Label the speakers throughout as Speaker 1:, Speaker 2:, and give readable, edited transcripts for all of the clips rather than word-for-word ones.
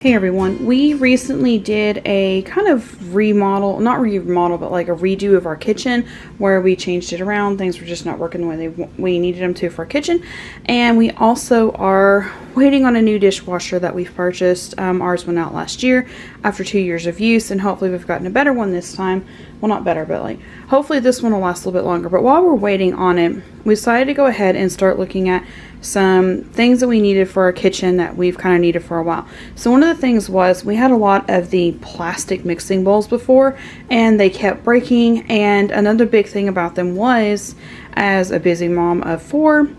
Speaker 1: Hey everyone, we recently did a kind of remodel, not remodel, but like a redo of our kitchen where we changed it around. Things were just not working the way we needed them to for our kitchen. And we also are waiting on a new dishwasher that we've purchased. Ours went out last year after 2 years of use, and hopefully we've gotten a better one this time. Well, not better, but like hopefully this one will last a little bit longer. But while we're waiting on it, we decided to go ahead and start looking at some things that we needed for our kitchen that we've kind of needed for a while. So one of the things was we had a lot of the plastic mixing bowls before and they kept breaking, and another big thing about them was, as a busy mom of 4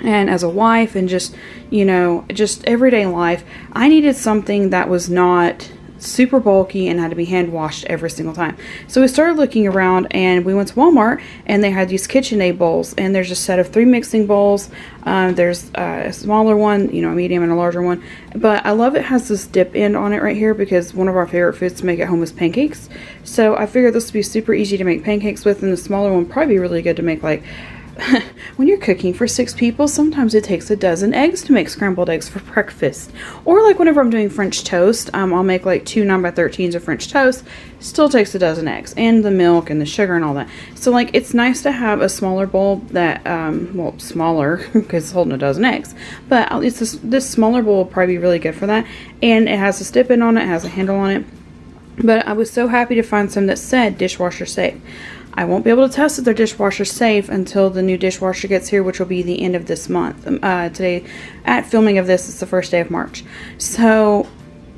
Speaker 1: and as a wife and just, you know, just everyday life, I needed something that was not super bulky and had to be hand washed every single time. So we started looking around and we went to Walmart and they had these KitchenAid bowls, and there's a set of 3 mixing bowls. There's a smaller one, you know, a medium and a larger one, but I love it has this dip end on it right here because one of our favorite foods to make at home is pancakes. So I figured this would be super easy to make pancakes with, and the smaller one would probably be really good to make like when you're cooking for 6 people, sometimes it takes a dozen eggs to make scrambled eggs for breakfast. Or like whenever I'm doing French toast, I'll make like 2 9x13s of French toast. Still takes a dozen eggs and the milk and the sugar and all that. So like it's nice to have a smaller bowl that, well, smaller because it's holding a dozen eggs. But it's this smaller bowl will probably be really good for that. And it has a dip in on it, it has a handle on it. But I was so happy to find some that said dishwasher safe. I won't be able to test if they're dishwasher safe until the new dishwasher gets here, which will be the end of this month. Today, at filming of this, it's the first day of March. So,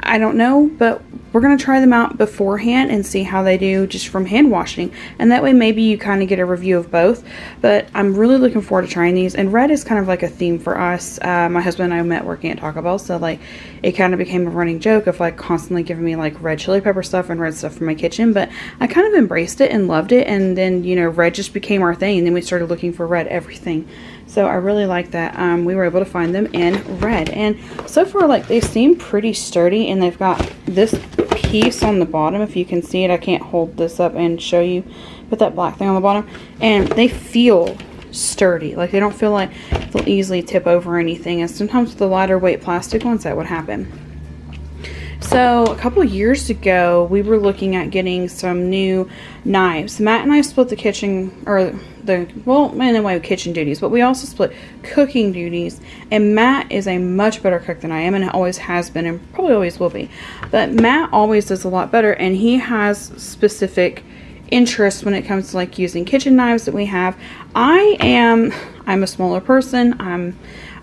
Speaker 1: I don't know, but we're going to try them out beforehand and see how they do just from hand washing. And that way maybe you kind of get a review of both. But I'm really looking forward to trying these. And red is kind of like a theme for us. My husband and I met working at Taco Bell. So like it kind of became a running joke of like constantly giving me like red chili pepper stuff and red stuff for my kitchen. But I kind of embraced it and loved it. And then, you know, red just became our thing. And then we started looking for red everything. So I really like that. We were able to find them in red. And so far, like, they seem pretty sturdy. And they've got this piece on the bottom. If you can see it, I can't hold this up and show you. Put that black thing on the bottom. And they feel sturdy. Like, they don't feel like they'll easily tip over or anything. And sometimes with the lighter weight plastic ones, that would happen. So a couple of years ago, we were looking at getting some new knives. Matt and I split the kitchen, or anyway, kitchen duties, but we also split cooking duties. And Matt is a much better cook than I am, and always has been, and probably always will be. But Matt always does a lot better, and he has specific interests when it comes to like using kitchen knives that we have. I'm a smaller person.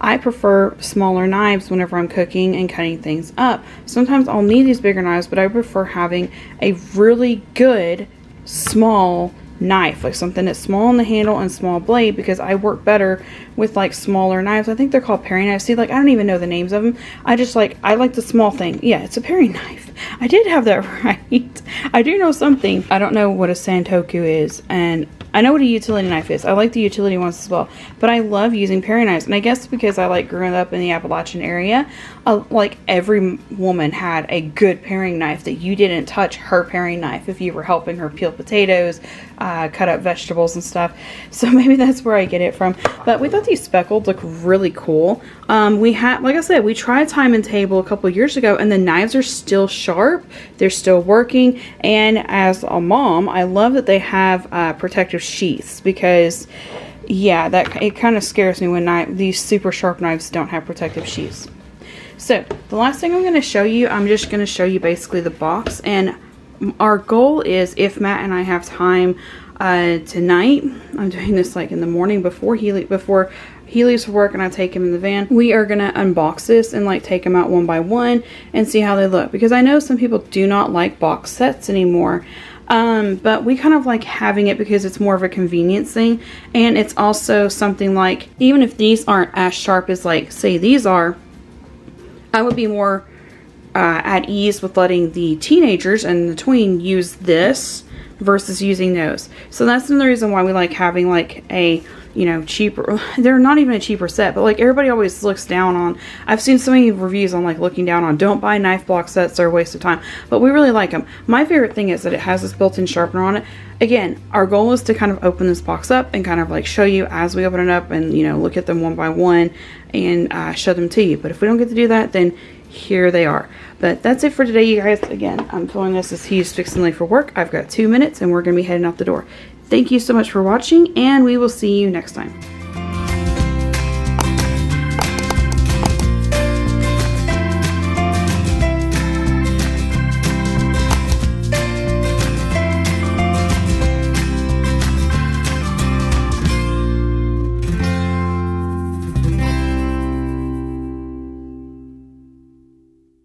Speaker 1: I prefer smaller knives whenever I'm cooking and cutting things up. Sometimes I'll need these bigger knives, but I prefer having a really good small knife, like something that's small on the handle and small blade, because I work better with like smaller knives. I think they're called paring knives. See, like I don't even know the names of them. I like the small thing. Yeah, it's a paring knife. I did have that right. I do know something. I don't know what a santoku is, and I know what a utility knife is. I like the utility ones as well. But I love using paring knives. And I guess because I like growing up in the Appalachian area, like every woman had a good paring knife that you didn't touch her paring knife if you were helping her peel potatoes, cut up vegetables and stuff. So maybe that's where I get it from. But we thought these speckled look really cool. We had, like I said, we tried thyme&table a couple years ago, and the knives are still sharp. They're still working. And as a mom, I love that they have protective sheaths, because yeah, it kind of scares me when these super sharp knives don't have protective sheaths. So the last thing I'm going to show you, I'm just going to show you basically the box. And our goal is, if Matt and I have time tonight, I'm doing this like in the morning before he leaves for work and I take him in the van, we are going to unbox this and like take them out one by one and see how they look, because I know some people do not like box sets anymore. But we kind of like having it because it's more of a convenience thing. And it's also something like, even if these aren't as sharp as like, say these are, I would be more at ease with letting the teenagers and the tween use this versus using those. So that's another reason why we like having like a, you know, cheaper, they're not even a cheaper set, but like everybody always looks down on, I've seen so many reviews on like looking down on, don't buy knife block sets, they're a waste of time, but we really like them. My favorite thing is that it has this built-in sharpener on it. Again, our goal is to kind of open this box up and kind of like show you as we open it up and, you know, look at them one by one and show them to you. But if we don't get to do that, then here they are. But that's it for today, you guys. Again, I'm filming this as he's fixing to leave for work. I've got 2 minutes and we're going to be heading out the door. Thank you so much for watching, and we will see you next time.